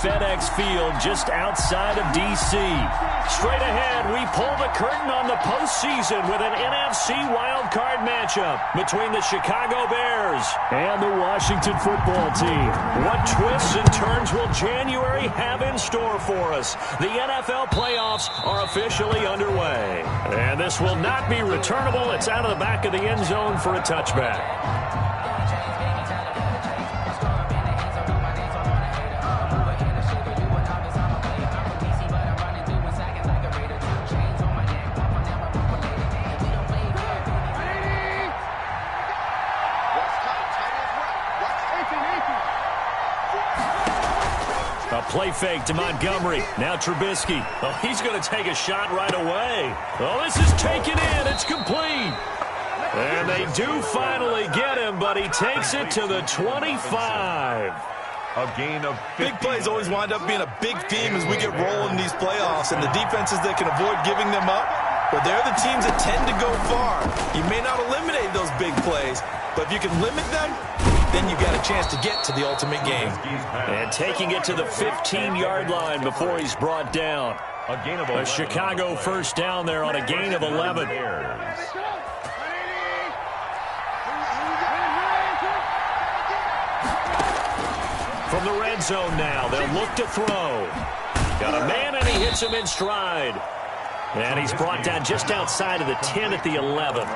FedEx Field just outside of D.C. Straight ahead, we pull the curtain on the postseason with an NFC Wildcard matchup between the Chicago Bears and the Washington football team. What twists and turns will January have in store for us? The NFL playoffs are officially underway. And this will not be returnable. It's out of the back of the end zone for a touchback. Play fake to Montgomery. Now Trubisky. Oh, he's going to take a shot right away. Oh, this is taken in. It's complete. And they do finally get him, but he takes it to the 25. A gain of 50. Big plays always wind up being a big theme as we get rolling in these playoffs, and the defenses that can avoid giving them up, but they're the teams that tend to go far. You may not eliminate those big plays, but if you can limit them, then you got a chance to get to the ultimate game. And taking it to the 15-yard line before he's brought down. A Chicago first down there on a gain of 11. From the red zone now, they'll look to throw. Got a man, and he hits him in stride. And he's brought down just outside of the 10 at the 11.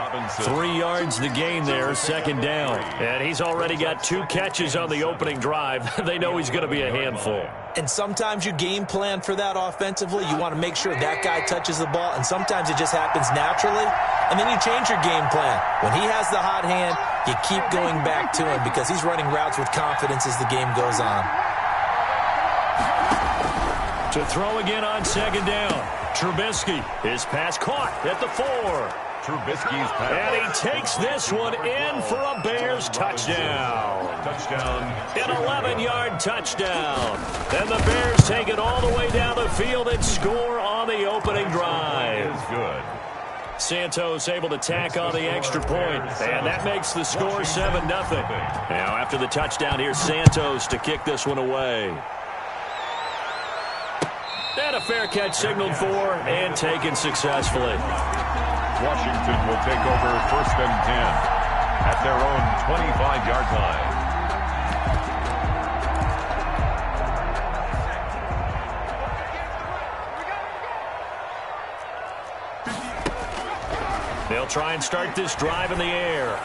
3 yards the gain there, second down. And he's already got 2 catches on the opening drive. They know he's going to be a handful. And sometimes you game plan for that offensively. You want to make sure that guy touches the ball, and sometimes it just happens naturally. And then you change your game plan. When he has the hot hand, you keep going back to him because he's running routes with confidence as the game goes on. To throw again on second down. Trubisky, his pass caught at the 4. Trubisky's pass. And he takes this one in for a Bears touchdown. An 11-yard touchdown. And the Bears take it all the way down the field and score on the opening drive. Is good. Santos able to tack on the extra point, and that makes the score 7-0. Now after the touchdown, here's Santos to kick this one away. And a fair catch signaled for and taken successfully. Washington will take over 1st and 10 at their own 25-yard line. They'll try and start this drive in the air.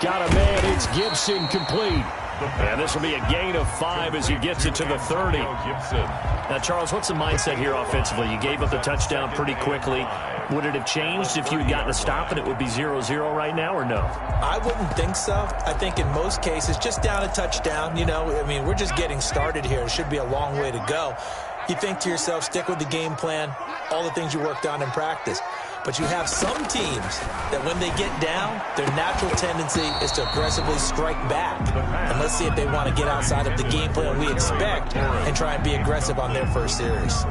Got a man, it's Gibson, complete. And this will be a gain of 5 as he gets it to the 30. Now, Charles, what's the mindset here offensively? You gave up the touchdown pretty quickly. Would it have changed if you had gotten a stop and it would be 0-0 right now, or no? I wouldn't think so. I think in most cases, just down a touchdown, you know, I mean, we're just getting started here. It should be a long way to go. You think to yourself, stick with the game plan, all the things you worked on in practice. But you have some teams that when they get down, their natural tendency is to aggressively strike back. And let's see if they want to get outside of the game plan we expect and try and be aggressive on their first series.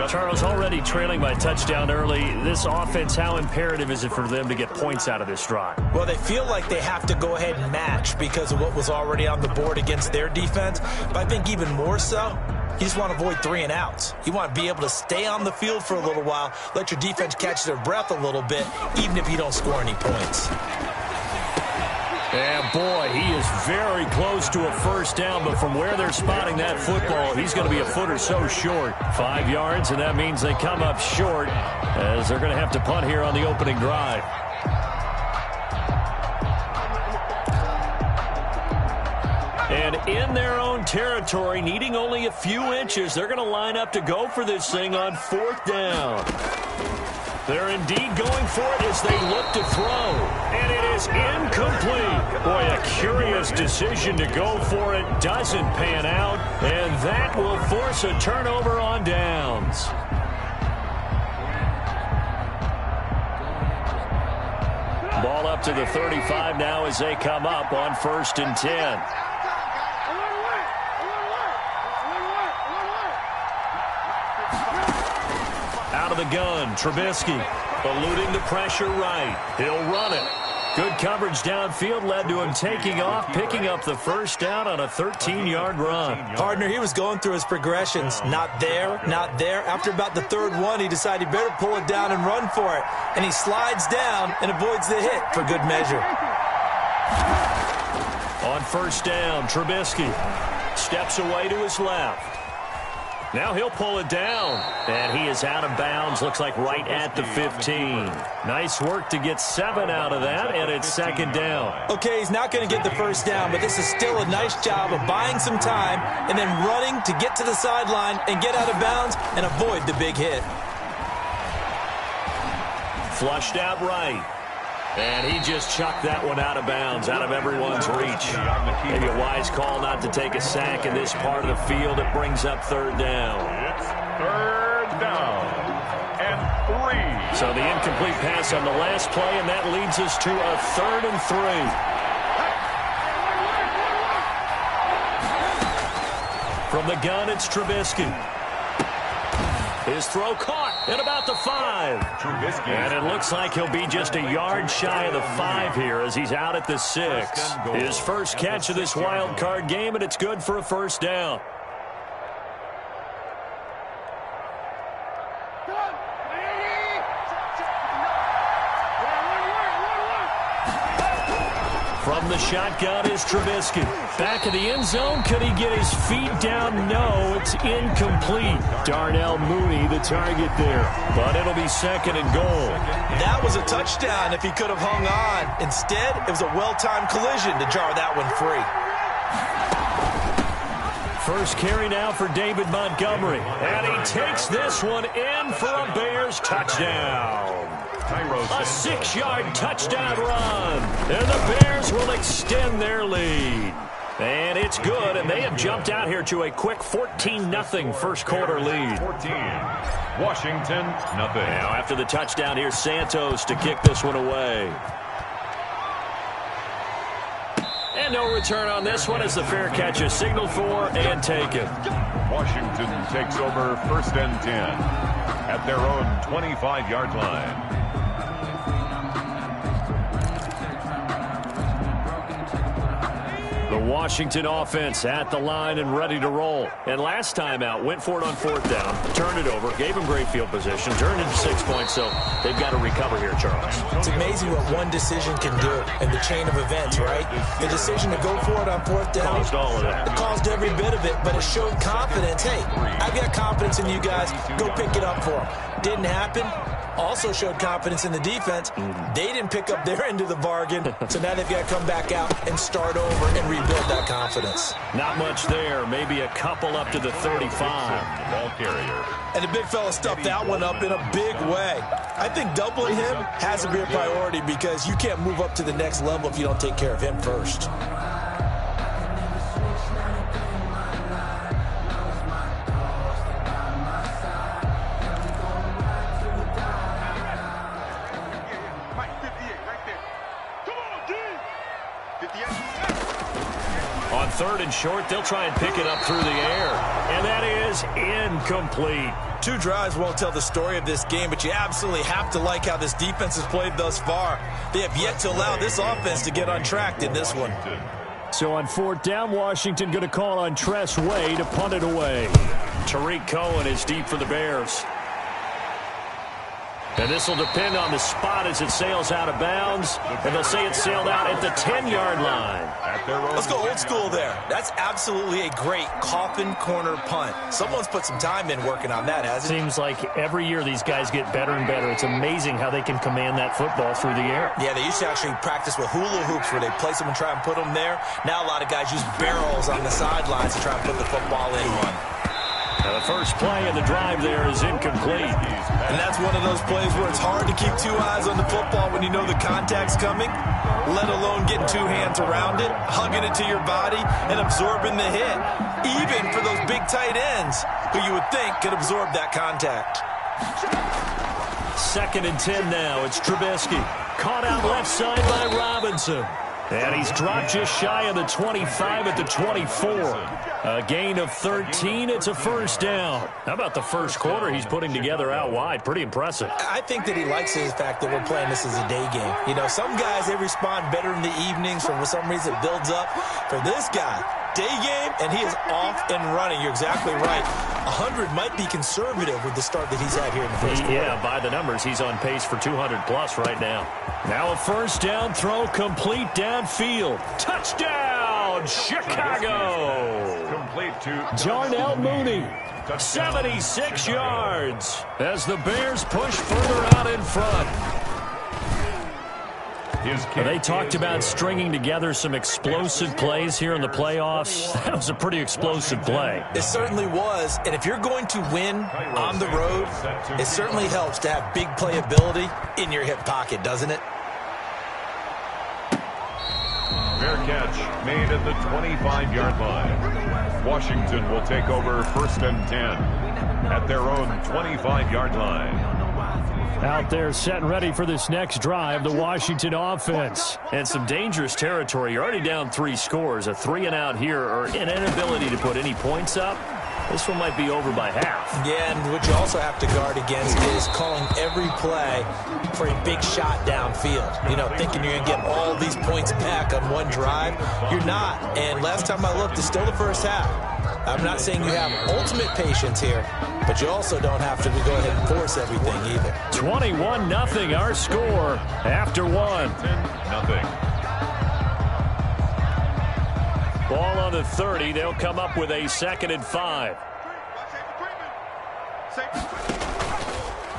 Charles, already trailing by touchdown early. This offense, how imperative is it for them to get points out of this drive? Well, they feel like they have to go ahead and match because of what was already on the board against their defense. But I think even more so, you just want to avoid 3 and outs. You want to be able to stay on the field for a little while, let your defense catch their breath a little bit, even if you don't score any points. And boy, he is very close to a first down, but from where they're spotting that football, he's going to be a foot or so short. 5 yards, and that means they come up short as they're going to have to punt here on the opening drive. And in their own territory, needing only a few inches, they're going to line up to go for this thing on 4th down. They're indeed going for it as they look to throw. And it is incomplete. Boy, a curious decision to go for it. Doesn't pan out. And that will force a turnover on downs. Ball up to the 35 now as they come up on 1st and 10. Out of the gun, Trubisky eluding the pressure right. He'll run it. Good coverage downfield led to him taking off, picking up the first down on a 13-yard run. Partner, he was going through his progressions. Not there, not there. After about the third one, he decided he better pull it down and run for it. And he slides down and avoids the hit for good measure. On first down, Trubisky steps away to his left. Now he'll pull it down, and he is out of bounds, looks like right at the 15. Nice work to get 7 out of that, and it's second down. Okay, he's not going to get the first down, but this is still a nice job of buying some time and then running to get to the sideline and get out of bounds and avoid the big hit. Flushed out right. And he just chucked that one out of bounds, out of everyone's reach. Maybe a wise call not to take a sack in this part of the field. It brings up third down. It's third down and 3. So the incomplete pass on the last play, and that leads us to a 3rd and 3. From the gun, it's Trubisky. His throw caught at about the 5. Trubisky. And it looks like he'll be just a yard shy of the 5 here as he's out at the 6. His first catch of this wild card game, and it's good for a first down. From the shotgun is Trubisky. Back in the end zone. Could he get his feet down? No, it's incomplete. Darnell Mooney, the target there. But it'll be 2nd and goal. That was a touchdown if he could have hung on. Instead, it was a well-timed collision to jar that one free. First carry now for David Montgomery. And he takes this one in for a Bears touchdown. A 6-yard touchdown run. And the Bears will extend their lead. And it's good, and they have jumped out here to a quick 14-0 first quarter lead. 14. Washington, nothing. Now after the touchdown, here's Santos to kick this one away. And no return on this one as the fair catch is signaled for and taken. Washington takes over 1st and 10 at their own 25-yard line. The Washington offense at the line and ready to roll. And last time out, went for it on 4th down, turned it over, gave them great field position, turned into 6 points, so they've got to recover here, Charles. It's amazing what one decision can do in the chain of events, right? The decision to go for it on 4th down. Caused all of that. It caused every bit of it, but it showed confidence. Hey, I've got confidence in you guys. Go pick it up for them. Didn't happen. Also showed confidence in the defense. They didn't pick up their end of the bargain, so now they've got to come back out and start over and rebuild that confidence. Not much there. Maybe a couple up to the 35. Ball carrier. And the big fella stuffed that one up in a big way. I think doubling him has to be a priority because you can't move up to the next level if you don't take care of him first. On 3rd and short, they'll try and pick it up through the air. And that is incomplete. 2 drives won't tell the story of this game, but you absolutely have to like how this defense has played thus far. They have yet to allow this offense to get on track in this one. So on 4th down, Washington going to call on Tress Way to punt it away. Tariq Cohen is deep for the Bears. And this will depend on the spot as it sails out of bounds. And they'll say it sailed out at the 10-yard line. Let's go old school there. That's absolutely a great coffin corner punt. Someone's put some time in working on that, hasn't it? Seems like every year these guys get better and better. It's amazing how they can command that football through the air. Yeah, they used to actually practice with hula hoops where they place them and try and put them there. Now a lot of guys use barrels on the sidelines to try and put the football in one. Now the first play of the drive there is incomplete. And that's one of those plays where it's hard to keep 2 eyes on the football when you know the contact's coming, let alone getting 2 hands around it, hugging it to your body, and absorbing the hit. Even for those big tight ends who you would think could absorb that contact. 2nd and 10 now. It's Trubisky. Caught out left side by Robinson. And he's dropped just shy of the 25 at the 24. A gain of 13. It's a first down. How about the first quarter he's putting together out wide? Pretty impressive. I think that he likes the fact that we're playing this as a day game. You know, some guys, they respond better in the evenings. For some reason, it builds up. For this guy, day game, and he is off and running. You're exactly right. 100 might be conservative with the start that he's had here in the first quarter. Yeah, by the numbers, he's on pace for 200-plus right now. Now a first down throw, complete downfield. Touchdown, Chicago! Complete to Darnell Mooney, 76 yards as the Bears push further out in front. They talked about stringing together some explosive plays here in the playoffs. That was a pretty explosive play. It certainly was, and if you're going to win on the road, it certainly helps to have big playability in your hip pocket, doesn't it? Fair catch made at the 25-yard line. Washington will take over 1st and 10 at their own 25-yard line. Out there set and ready for this next drive, the Washington offense. And some dangerous territory. You're already down 3 scores. A 3-and-out here or an inability to put any points up. This one might be over by half. Yeah, and what you also have to guard against is calling every play for a big shot downfield. You know, thinking you're going to get all these points back on one drive. You're not. And last time I looked, it's still the first half. I'm not saying you have ultimate patience here, but you also don't have to go ahead and force everything either. 21-0 our score after 1. 10-0. Ball on the 30. They'll come up with a 2nd and 5.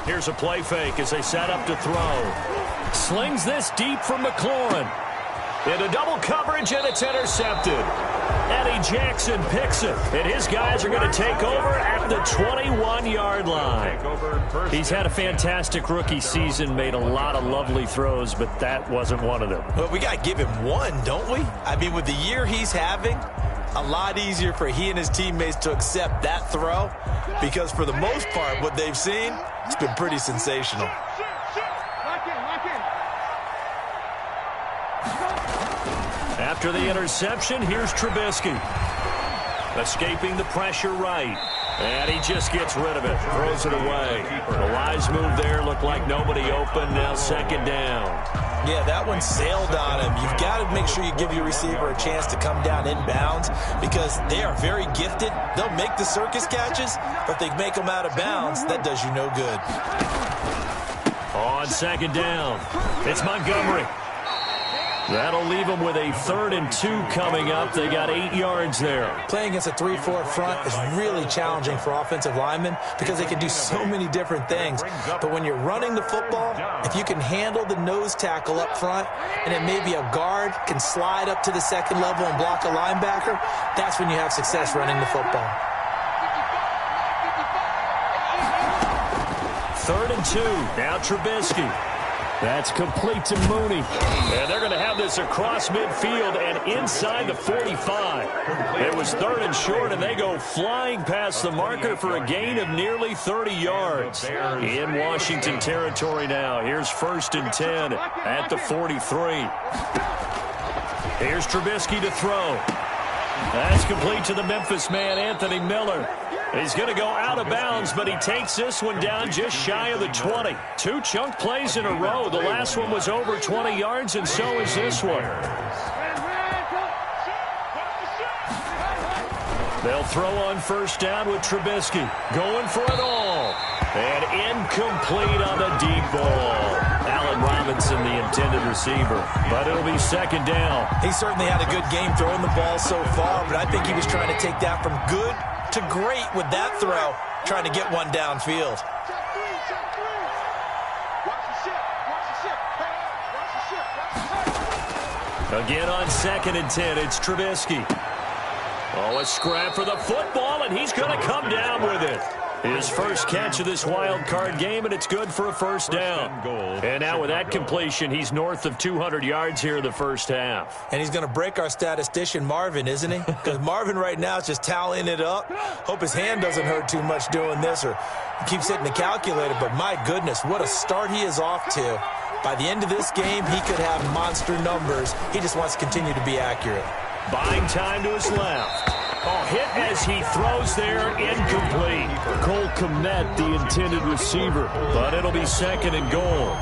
Here's a play fake as they set up to throw. Slings this deep from McLaurin. Into double coverage, and it's intercepted. Eddie Jackson picks it, and his guys are going to take over at the 21-yard line. He's had a fantastic rookie season, made a lot of lovely throws, but that wasn't one of them. Well, we got to give him one, don't we? I mean, with the year he's having, a lot easier for he and his teammates to accept that throw because for the most part, what they've seen, it's been pretty sensational. After the interception, here's Trubisky. Escaping the pressure right. And he just gets rid of it. Throws it away. The wise move there. Looked like nobody open. Now 2nd down. Yeah, that one sailed on him. You've got to make sure you give your receiver a chance to come down inbounds because they are very gifted. They'll make the circus catches, but if they make them out of bounds, that does you no good. On 2nd down, it's Montgomery. That'll leave them with a 3rd and 2 coming up. They got 8 yards there. Playing against a 3-4 front is really challenging for offensive linemen because they can do so many different things. But when you're running the football, if you can handle the nose tackle up front and then maybe a guard can slide up to the 2nd level and block a linebacker, that's when you have success running the football. 3rd and 2. Now Trubisky. That's complete to Mooney. And they're going to have this across midfield and inside the 45. It was 3rd and short, and they go flying past the marker for a gain of nearly 30 yards. In Washington territory now. Here's 1st and 10 at the 43. Here's Trubisky to throw. That's complete to the Memphis man, Anthony Miller. He's going to go out of bounds, but he takes this one down just shy of the 20. 2 chunk plays in a row. The last one was over 20 yards, and so is this one. They'll throw on 1st down with Trubisky. Going for it all. And incomplete on the deep ball. Allen Robinson, the intended receiver. But it'll be 2nd down. He certainly had a good game throwing the ball so far, but I think he was trying to take that from good to great with that throw, trying to get one downfield. Again on 2nd and 10, it's Trubisky. Oh, a scrap for the football, and he's going to come down with it. His first catch of this wild card game, and it's good for a 1st down. And now with that completion, he's north of 200 yards here in the first half. And he's going to break our statistician, Marvin, isn't he? Because Marvin right now is just tallying it up. Hope his hand doesn't hurt too much doing this or keeps hitting the calculator. But my goodness, what a start he is off to. By the end of this game, he could have monster numbers. He just wants to continue to be accurate. Buying time to his left. Oh, hit as he throws there, incomplete. Cole Kmet, the intended receiver, but it'll be 2nd and goal.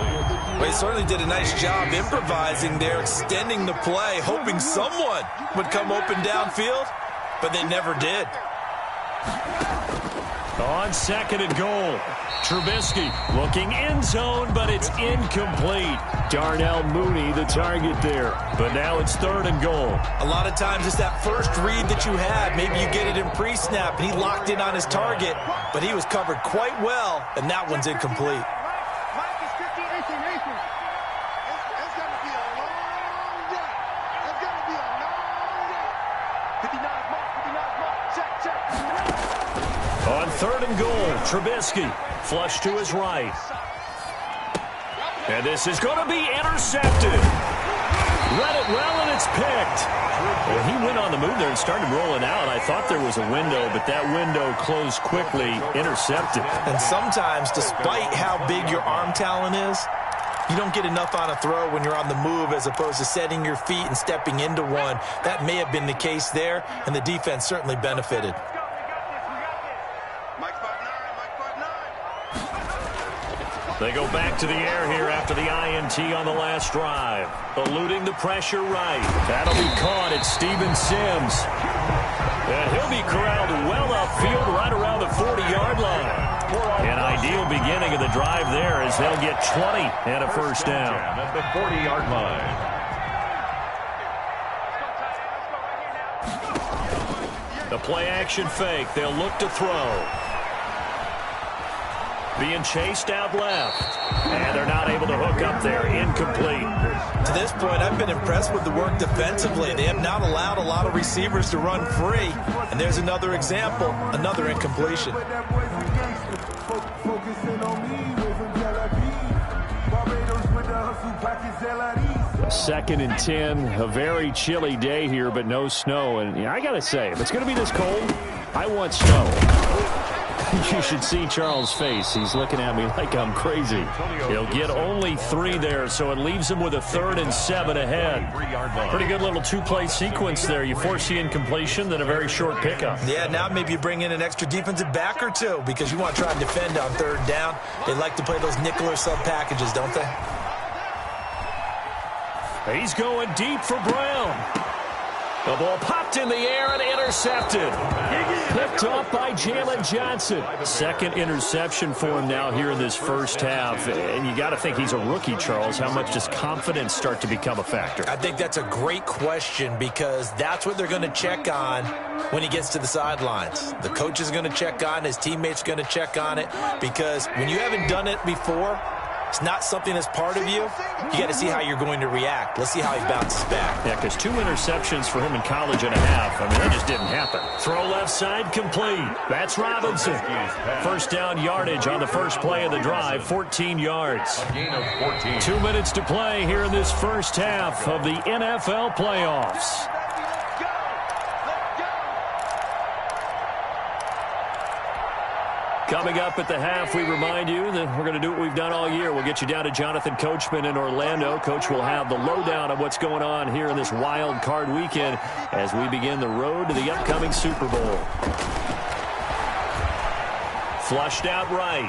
Well, he certainly did a nice job improvising there, extending the play, hoping someone would come open downfield, but they never did. On 2nd and goal, Trubisky looking end zone, but it's incomplete. Darnell Mooney, the target there. But now it's 3rd and goal. A lot of times it's that first read that you had. Maybe you get it in pre-snap, and he locked in on his target, but he was covered quite well, and that one's incomplete. On 3rd and goal, Trubisky flush to his right. And this is going to be intercepted. Read it well, and it's picked. Well, he went on the move there and started rolling out. I thought there was a window, but that window closed quickly, intercepted. And sometimes, despite how big your arm talent is, you don't get enough on a throw when you're on the move as opposed to setting your feet and stepping into one. That may have been the case there, and the defense certainly benefited. They go back to the air here after the INT on the last drive. Eluding the pressure right. That'll be caught at Steven Sims. And he'll be corralled well upfield right around the 40-yard line. An ideal beginning of the drive there as they'll get 20 and a first down. At the 40-yard line. The play-action fake. They'll look to throw. Being chased out left. And they're not able to hook up there. Incomplete. To this point, I've been impressed with the work defensively. They have not allowed a lot of receivers to run free. And there's another example, another incompletion. 2nd and 10. A very chilly day here, but no snow. And I got to say, if it's going to be this cold, I want snow. You should see Charles' face. He's looking at me like I'm crazy. He'll get only 3 there, so it leaves him with a 3rd and 7 ahead. Pretty good little 2-play sequence there. You force the incompletion, then a very short pickup. Yeah, now maybe you bring in an extra defensive back or two because you want to try and defend on 3rd down. They like to play those nickel or sub packages, don't they? He's going deep for Brown. The ball popped in the air and intercepted. Picked off by Jalen Johnson. 2nd interception for him now here in this first half. And you got to think he's a rookie, Charles. How much does confidence start to become a factor? I think that's a great question because that's what they're going to check on when he gets to the sidelines. The coach is going to check on, his teammates are going to check on it because when you haven't done it before, it's not something that's part of you. You got to see how you're going to react. Let's see how he bounces back. Yeah, because 2 interceptions for him in college and a half. I mean, that just didn't happen. Throw left side complete. That's Robinson. First down yardage on the first play of the drive, 14 yards. 2 minutes to play here in this first half of the NFL playoffs. Coming up at the half, we remind you that we're going to do what we've done all year. We'll get you down to Jonathan Coachman in Orlando. Coach will have the lowdown of what's going on here in this wild card weekend as we begin the road to the upcoming Super Bowl. Flushed out right.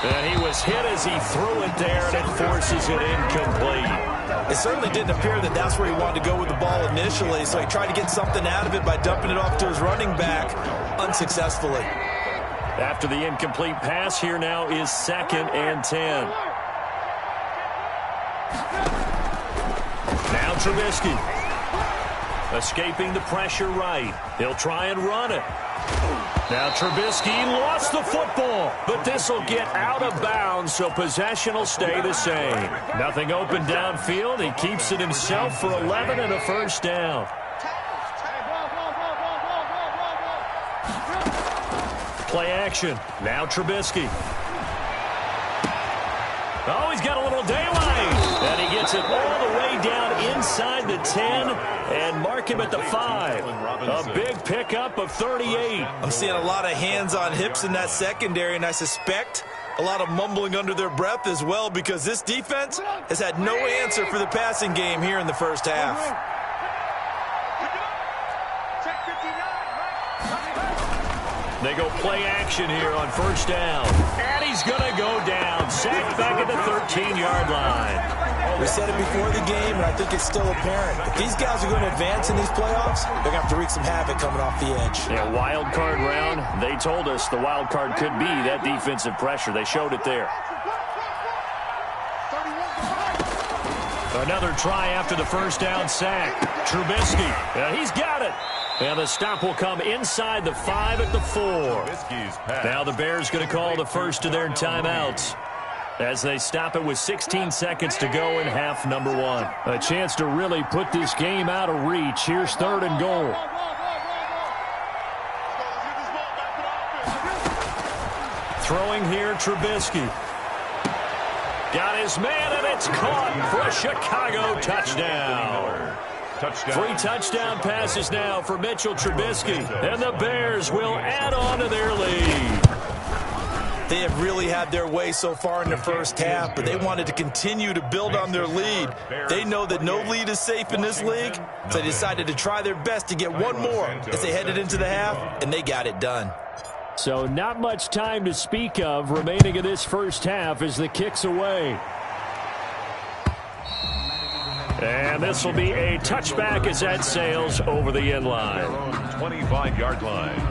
And he was hit as he threw it there, and it forces it incomplete. It certainly didn't appear that that's where he wanted to go with the ball initially, so he tried to get something out of it by dumping it off to his running back unsuccessfully. After the incomplete pass, here now is 2nd and 10. Now Trubisky. Escaping the pressure right. He'll try and run it. Now Trubisky lost the football, but this will get out of bounds, so possession will stay the same. Nothing open downfield. He keeps it himself for 11 and a first down. Play action. Now Trubisky. Oh, he's got a little daylight. And he gets it all the way down inside the 10 and mark him at the 5. A big pickup of 38. I'm seeing a lot of hands on hips in that secondary, and I suspect A lot of mumbling under their breath as well because this defense has had no answer for the passing game here in the first half. They go play action here on first down. And he's going to go down. Sacked back at the 13-yard line. We said it before the game, and I think it's still apparent. If these guys are going to advance in these playoffs, they're going to have to wreak some havoc coming off the edge. Yeah, wild card round. They told us the wild card could be that defensive pressure. They showed it there. Another try after the first down sack. Trubisky. He's got it. And the stop will come inside the 5 at the 4. Now the Bears going to call the first of their timeouts as they stop it with 16 seconds to go in half number 1. A chance to really put this game out of reach. Here's 3rd and goal. Throwing here, Trubisky. Got his man, and it's caught for a Chicago touchdown. 3 touchdown passes now for Mitchell Trubisky, and the Bears will add on to their lead. They have really had their way so far in the first half, but they wanted to continue to build on their lead. They know that no lead is safe in this league, so they decided to try their best to get one more as they headed into the half, and they got it done. So not much time to speak of remaining in this first half as the kick's away. And this will be a touchback as that sails over the end line. 25-yard line.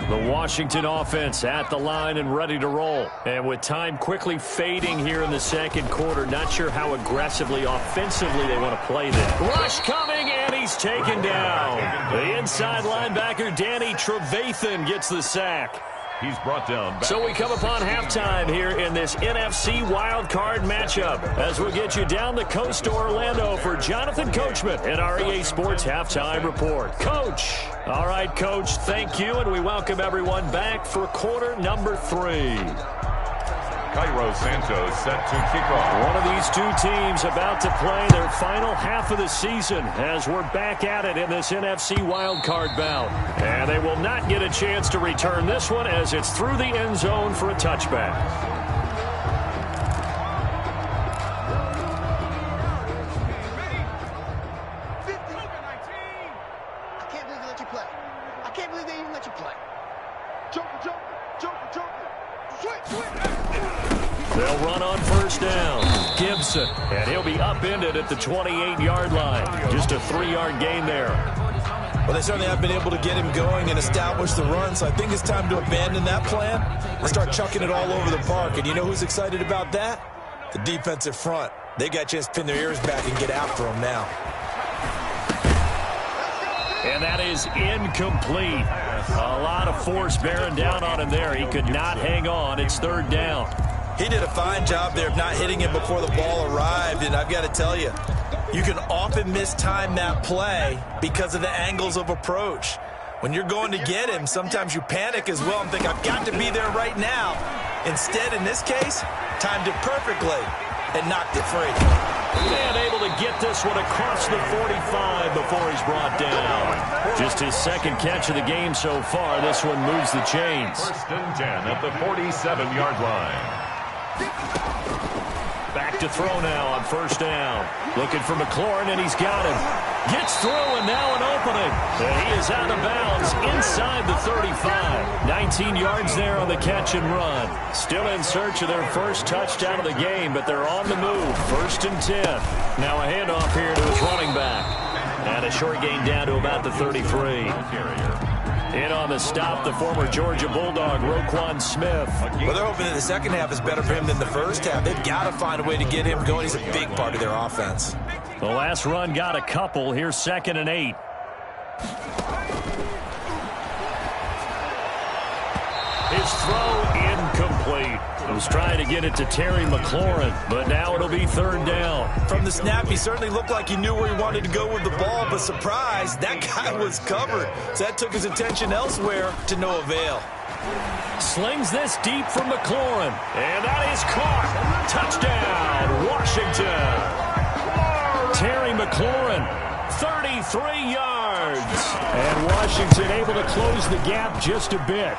The Washington offense at the line and ready to roll. And with time quickly fading here in the second quarter, not sure how aggressively, offensively they want to play this. Rush coming, and he's taken down. The inside linebacker, Danny Trevathan, gets the sack. He's brought down. So we come upon halftime here in this NFC Wildcard matchup as we'll get you down the coast to Orlando for Jonathan Coachman in our EA Sports Halftime Report. Coach. All right, Coach, thank you, and we welcome everyone back for quarter number 3. Cairo Santos set to kick off. One of these two teams about to play their final half of the season as we're back at it in this NFC wildcard bout. And they will not get a chance to return this one as it's through the end zone for a touchback. They'll run on first down. Gibson, and he'll be upended at the 28-yard line. Just a 3-yard gain there. Well, they certainly have been able to get him going and establish the run, so I think it's time to abandon that plan and start chucking it all over the park. And you know who's excited about that? The defensive front. They got a chance to pin their ears back and get after him now. And that is incomplete. A lot of force bearing down on him there. He could not hang on. It's 3rd down. He did a fine job there of not hitting him before the ball arrived, and I've got to tell you, you can often mistime that play because of the angles of approach. When you're going to get him, sometimes you panic as well and think, I've got to be there right now. Instead, in this case, timed it perfectly and knocked it free. And able to get this one across the 45 before he's brought down. Just his second catch of the game so far. This one moves the chains. 1st and 10 at the 47-yard line. Back to throw now on first down. Looking for McLaurin, and he's got him. Gets through, and now an opening. And he is out of bounds inside the 35. 19 yards there on the catch and run. Still in search of their first touchdown of the game, but they're on the move. 1st and 10. Now a handoff here to his running back. And a short gain down to about the 33. In on the stop, the former Georgia Bulldog, Roquan Smith. Well, they're hoping that the second half is better for him than the first half. They've got to find a way to get him going. He's a big part of their offense. The last run got a couple. Here's 2nd and 8. His throw incomplete. He was trying to get it to Terry McLaurin, but now it'll be 3rd down. From the snap, he certainly looked like he knew where he wanted to go with the ball, but surprise, that guy was covered. So that took his attention elsewhere to no avail. Slings this deep from McLaurin, and that is caught. Touchdown, Washington. Terry McLaurin, 33 yards. And Washington able to close the gap just a bit.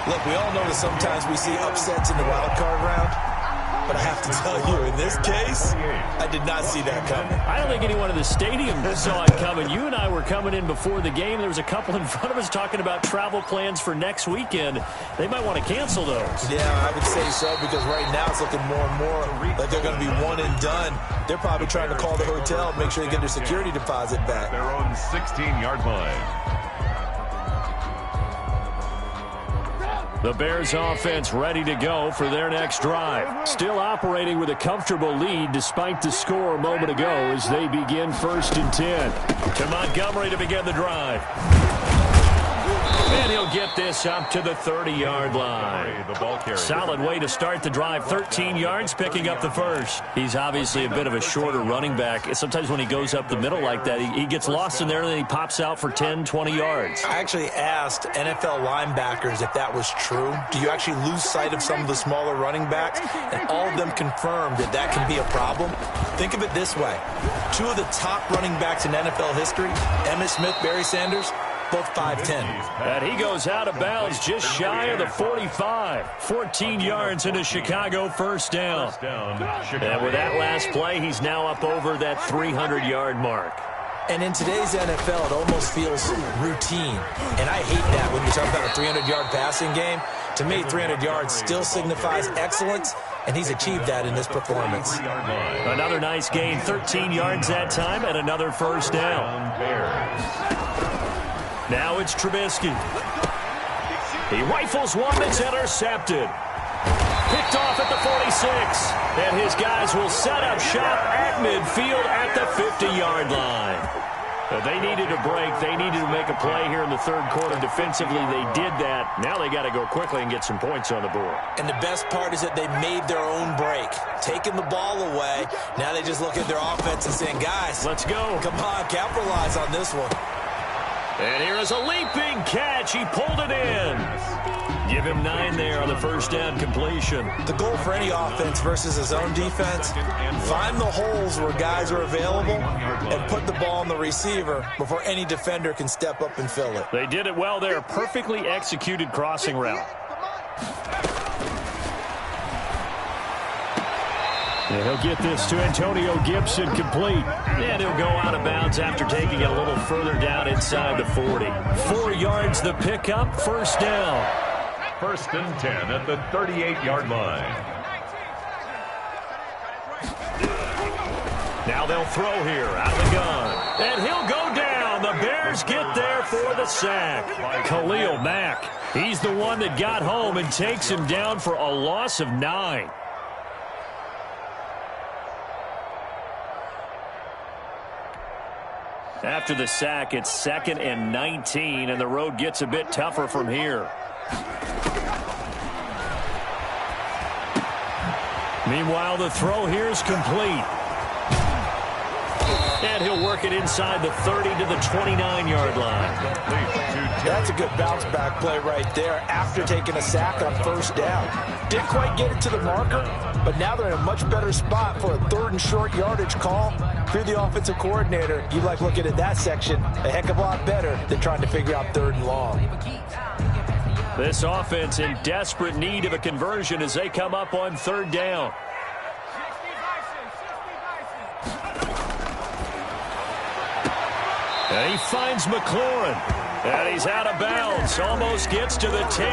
Look, we all know that sometimes we see upsets in the wild card round. But I have to tell you, in this case, I did not see that coming. I don't think anyone in the stadium saw it coming. You and I were coming in before the game. There was a couple in front of us talking about travel plans for next weekend. They might want to cancel those. Yeah, I would say so, because right now it's looking more and more like they're going to be one and done. They're probably trying to call the hotel, make sure they get their security deposit back. Their own 16-yard line. The Bears offense ready to go for their next drive. Still operating with a comfortable lead despite the score a moment ago as they begin 1st and 10. To Montgomery to begin the drive. And he'll get this up to the 30-yard line. Solid way to start the drive. 13 yards, picking up the first. He's obviously a bit of a shorter running back. Sometimes when he goes up the middle like that, he gets lost in there and then he pops out for 10, 20 yards. I actually asked NFL linebackers if that was true. Do you actually lose sight of some of the smaller running backs? And all of them confirmed that that can be a problem. Think of it this way. 2 of the top running backs in NFL history, Emmitt Smith, Barry Sanders, both 5'10". And he goes out of bounds just shy of the 45. 14 yards into Chicago, first down. And with that last play, he's now up over that 300-yard mark. And in today's NFL, it almost feels routine. And I hate that when you talk about a 300-yard passing game. To me, 300 yards still signifies excellence, and he's achieved that in this performance. Another nice gain, 13 yards that time, and another first down. Now it's Trubisky. He rifles one that's intercepted. Picked off at the 46. And his guys will set up shop at midfield at the 50-yard line. They needed a break. They needed to make a play here in the third quarter. Defensively, they did that. Now they got to go quickly and get some points on the board. And the best part is that they made their own break. Taking the ball away. Now they just look at their offense and saying, guys, let's go. Come on, capitalize on this one. And here is a leaping catch. He pulled it in. Give him 9 there on the first down completion. The goal for any offense versus his own defense, find the holes where guys are available and put the ball on the receiver before any defender can step up and fill it. They did it well there. Perfectly executed crossing route. And he'll get this to Antonio Gibson complete. And he'll go out of bounds after taking it a little further down inside the 40. 4 yards the pickup, first down. 1st and 10 at the 38-yard line. Now they'll throw here out of the gun. And he'll go down. The Bears get there for the sack. Khalil Mack. He's the one that got home and takes him down for a loss of 9. After the sack, it's 2nd and 19, and the road gets a bit tougher from here. Meanwhile, the throw here is complete. And he'll work it inside the 30 to the 29-yard line. That's a good bounce-back play right there after taking a sack on first down. Didn't quite get it to the marker, but now they're in a much better spot for a 3rd and short yardage call. If you're the offensive coordinator, you like looking at that section a heck of a lot better than trying to figure out 3rd and long. This offense in desperate need of a conversion as they come up on 3rd down. And he finds McLaurin. And he's out of bounds. Almost gets to the 10.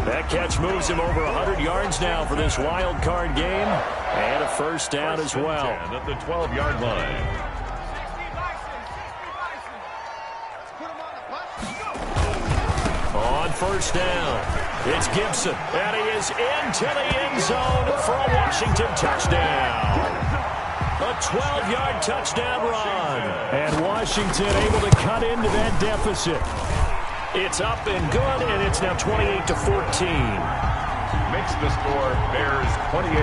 That catch moves him over 100 yards now for this wild card game. And a first down as well. At the 12-yard line. On first down, it's Gibson. And he is into the end zone for a Washington touchdown. A 12-yard touchdown run. And Washington able to cut into that deficit. It's up and good, and it's now 28-14. Makes the score Bears 28.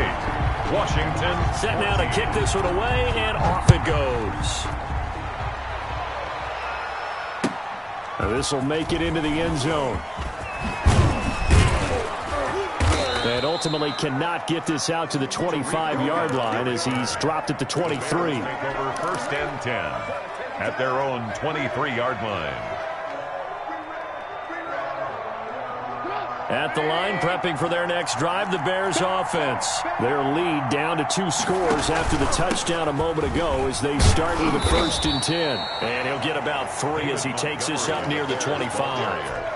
Washington set now to kick this one away, and off it goes. This will make it into the end zone. And ultimately cannot get this out to the 25-yard line as he's dropped at the 23. Take over 1st and 10. at their own 23-yard line. At the line, prepping for their next drive, the Bears offense. Their lead down to 2 scores after the touchdown a moment ago as they start with a 1st and 10. And he'll get about 3 as he takes this up near the 25.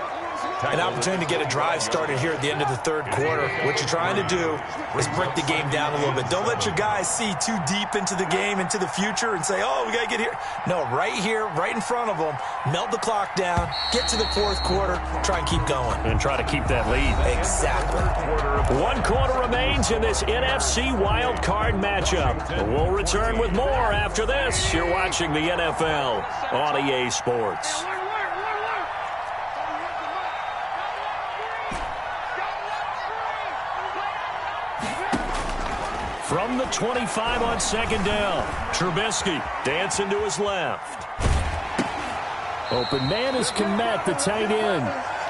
An opportunity to get a drive started here at the end of the 3rd quarter. What you're trying to do is break the game down a little bit. Don't let your guys see too deep into the game, into the future, and say, oh, we got to get here. No, right here, right in front of them, melt the clock down, get to the 4th quarter, try and keep going. And try to keep that lead. Exactly. 1 quarter remains in this NFC Wild Card matchup. We'll return with more after this. You're watching the NFL on EA Sports. From the 25 on 2nd down, Trubisky dancing to his left. Open man is Komet, the tight end.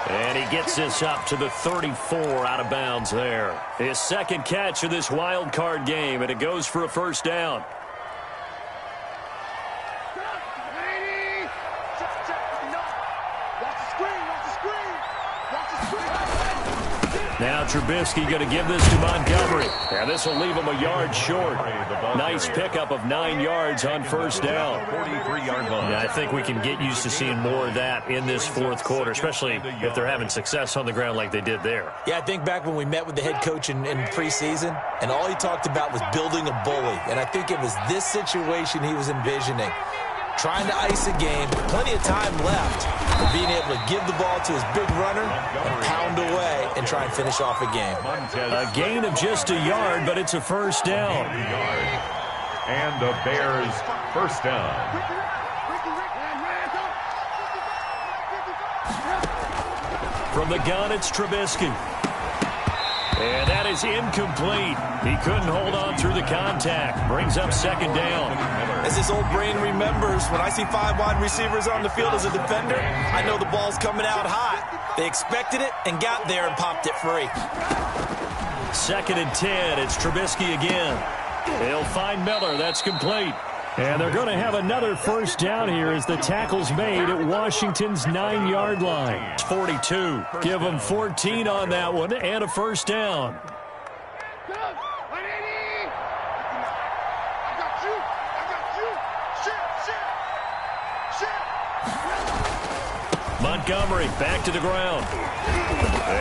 And he gets this up to the 34 out of bounds there. His 2nd catch of this wild card game, and it goes for a 1st down. Now Trubisky going to give this to Montgomery. And this will leave him a yard short. Nice pickup of 9 yards on 1st down. 43-yard line. I think we can get used to seeing more of that in this 4th quarter, especially if they're having success on the ground like they did there. Yeah, I think back when we met with the head coach in preseason, and all he talked about was building a bully. And I think it was this situation he was envisioning. Trying to ice a game, plenty of time left, but being able to give the ball to his big runner and pound away and try and finish off a game. A gain of just a yard, but it's a 1st down. And the Bears' 1st down. From the gun, it's Trubisky. And that is incomplete. He couldn't hold on through the contact. Brings up 2nd down. As his old brain remembers, when I see 5 wide receivers on the field as a defender, I know the ball's coming out hot. They expected it and got there and popped it free. 2nd and 10. It's Trubisky again. He'll find Miller. That's complete. And they're going to have another 1st down here as the tackle's made at Washington's 9-yard line. It's 42. Give them 14 on that one and a 1st down. Montgomery back to the ground.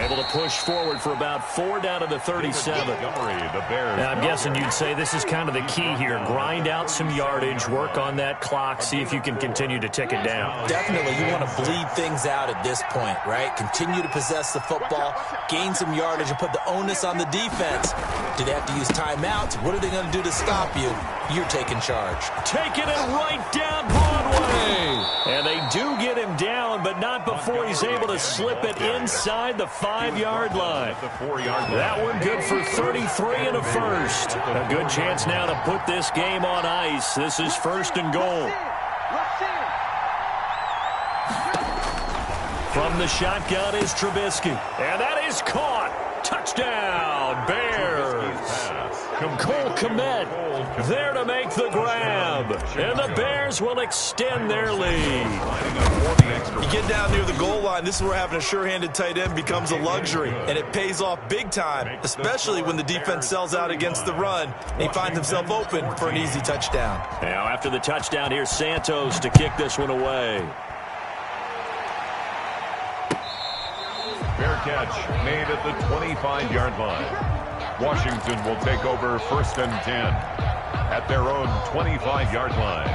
Able to push forward for about 4 down to the 37. Now, I'm guessing you'd say this is kind of the key here. Grind out some yardage, work on that clock, see if you can continue to tick it down. Definitely, you want to bleed things out at this point, right? Continue to possess the football, gain some yardage, and put the onus on the defense. Do they have to use timeouts? What are they going to do to stop you? You're taking charge. Taking it right down Broadway. And they do get him down, but not before he's able to slip it inside the 5-yard line. That one good for 33 and a 1st. A good chance now to put this game on ice. This is 1st and goal. From the shotgun is Trubisky. And that is caught. Touchdown, Bears. Cole Komet there to make the grab. And the Bears will extend their lead. You get down near the goal line, this is where having a sure-handed tight end becomes a luxury. And it pays off big time, especially when the defense sells out against the run. And he finds himself open for an easy touchdown. Now after the touchdown, here's Santos to kick this one away. Fair catch made at the 25-yard line. Washington will take over 1st and 10 at their own 25-yard line.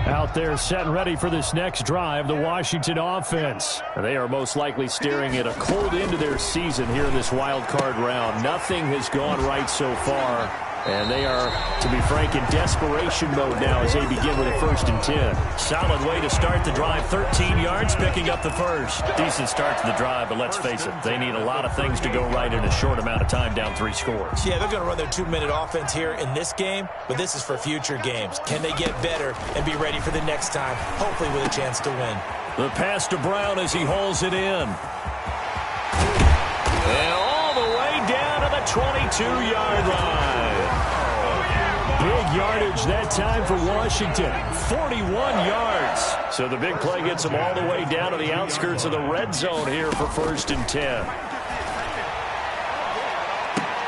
Out there set and ready for this next drive, the Washington offense. They are most likely staring at a cold end to their season here in this wild card round. Nothing has gone right so far. And they are, to be frank, in desperation mode now as they begin with a 1st and 10. Solid way to start the drive. 13 yards, picking up the 1st. Decent start to the drive, but let's face it, they need a lot of things to go right in a short amount of time, down 3 scores. Yeah, they're going to run their 2-minute offense here in this game, but this is for future games. Can they get better and be ready for the next time, hopefully with a chance to win? The pass to Brown as he hauls it in. And all the way down 22-yard line. Big yardage that time for Washington. 41 yards. So the big play gets them all the way down to the outskirts of the red zone here for 1st and 10.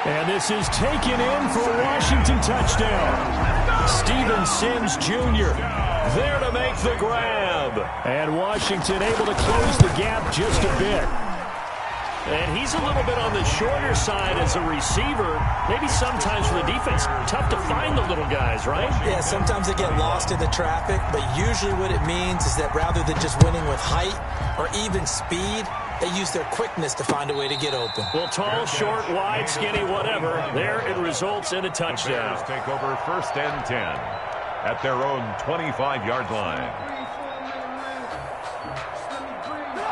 And this is taken in for a Washington touchdown. Steven Sims Jr. there to make the grab. And Washington able to close the gap just a bit. And he's a little bit on the shorter side as a receiver. Maybe sometimes for the defense, tough to find the little guys, right? Yeah, sometimes they get lost in the traffic, but usually what it means is that rather than just winning with height or even speed, they use their quickness to find a way to get open. Well, tall, short, wide, skinny, whatever. There it results in a touchdown. The Bears take over 1st and 10 at their own 25-yard line.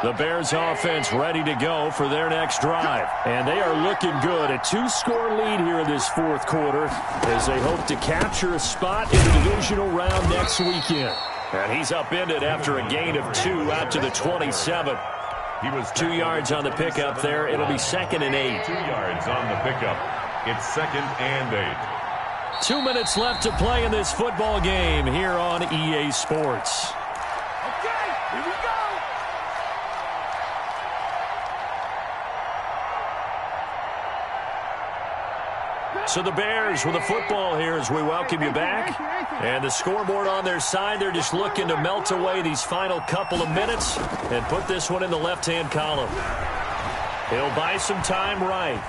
The Bears offense ready to go for their next drive. And they are looking good. A 2-score lead here in this 4th quarter as they hope to capture a spot in the divisional round next weekend. And he's upended after a gain of 2 out to the 27. He was 2 yards on the pickup there. It'll be 2nd and 8. 2 yards on the pickup. It's 2nd and 8. 2 minutes left to play in this football game here on EA Sports. Okay, here we go. So the Bears with the football here as we welcome you back. And the scoreboard on their side, they're just looking to melt away these final couple of minutes and put this one in the left-hand column. He'll buy some time right.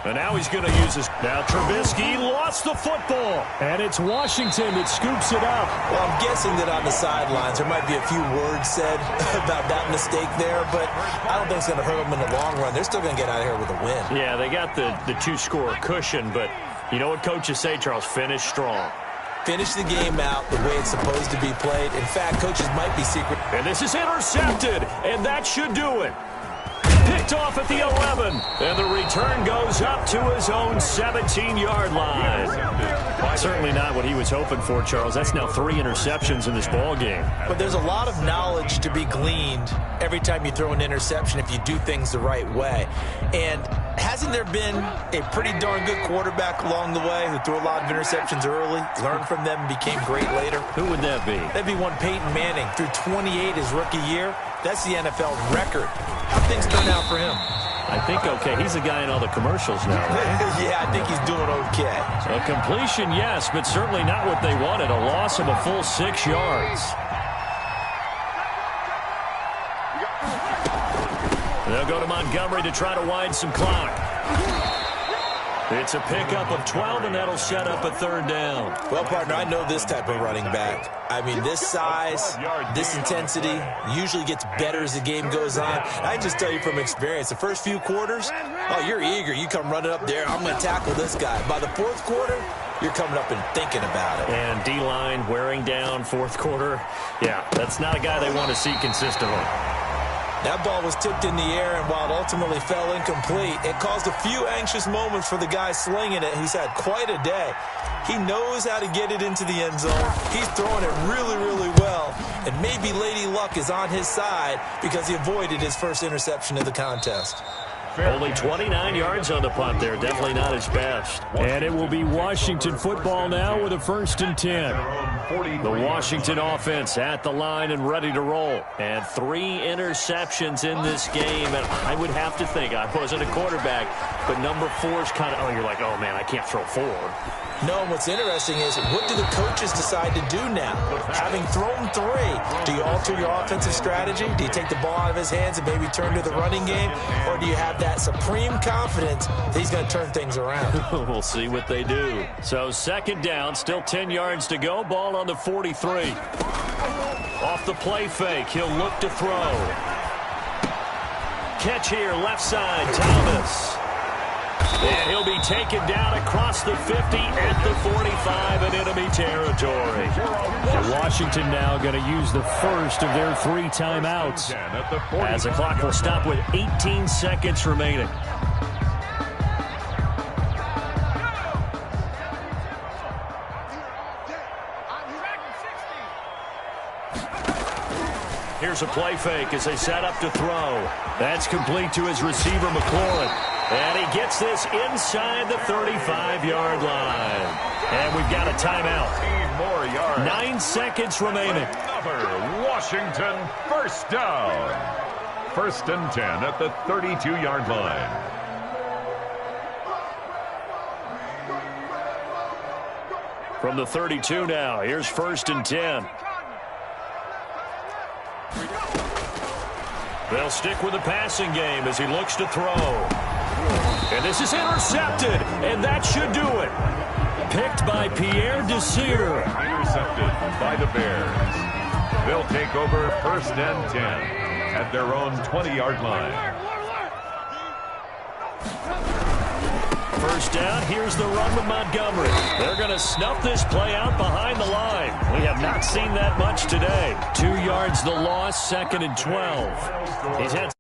And now he's going to use his... Now Trubisky lost the football. And it's Washington that scoops it up. Well, I'm guessing that on the sidelines there might be a few words said about that mistake there, but I don't think it's going to hurt them in the long run. They're still going to get out of here with a win. Yeah, they got the 2-score cushion, but you know what coaches say, Charles? Finish strong. Finish the game out the way it's supposed to be played. In fact, coaches might be secret. And this is intercepted, and that should do it. Picked off at the 11, and the return goes up to his own 17-yard line. Certainly not what he was hoping for, Charles. That's now 3 interceptions in this ball game. But there's a lot of knowledge to be gleaned every time you throw an interception if you do things the right way. And hasn't there been a pretty darn good quarterback along the way who threw a lot of interceptions early, learned from them, and became great later? Who would that be? That'd be one Peyton Manning. Threw 28 his rookie year. That's the NFL record. How things turn out for him? I think okay. He's the guy in all the commercials now, right? Yeah, I think he's doing okay. A completion, yes, but certainly not what they wanted. A loss of a full 6 yards. They'll go to Montgomery to try to wind some clock. It's a pickup of 12, and that'll set up a 3rd down. Well, partner, I know this type of running back. I mean, this size, this intensity usually gets better as the game goes on. I just tell you from experience, the first few quarters, oh, you're eager. You come running up there, I'm going to tackle this guy. By the 4th quarter, you're coming up and thinking about it. And D-line wearing down 4th quarter. Yeah, that's not a guy they want to see consistently. That ball was tipped in the air, and while it ultimately fell incomplete, it caused a few anxious moments for the guy slinging it. He's had quite a day. He knows how to get it into the end zone. He's throwing it really, really well. And maybe Lady Luck is on his side because he avoided his first interception of the contest. Only 29 yards on the punt there. Definitely not his best. And it will be Washington football now with a 1st and 10. The Washington offense at the line and ready to roll. And 3 interceptions in this game. And I would have to think, I wasn't a quarterback, but number 4 is kind of, oh, you're like, oh, man, I can't throw 4. No, and what's interesting is what do the coaches decide to do now? Having thrown 3, do you alter your offensive strategy? Do you take the ball out of his hands and maybe turn to the running game? Or do you have that supreme confidence that he's going to turn things around? We'll see what they do. So 2nd down, still 10 yards to go. Ball on the 43. Off the play fake, he'll look to throw. Catch here, left side, Thomas. And he'll be taken down across the 50 at the 45 in enemy territory. And Washington now going to use the first of their 3 timeouts as the clock will stop with 18 seconds remaining. Here's a play fake as they set up to throw. That's complete to his receiver, McLaurin. And he gets this inside the 35-yard line. And we've got a timeout. 15 more yards. 9 seconds remaining. Another Washington first down. 1st and 10 at the 32-yard line. From the 32 now, here's 1st and 10. They'll stick with the passing game as he looks to throw. And this is intercepted, and that should do it. Picked by Pierre Desir. Intercepted by the Bears. They'll take over 1st and 10 at their own 20-yard line. First down, here's the run with Montgomery. They're going to snuff this play out behind the line. We have not seen that much today. 2 yards the loss, 2nd and 12. He's had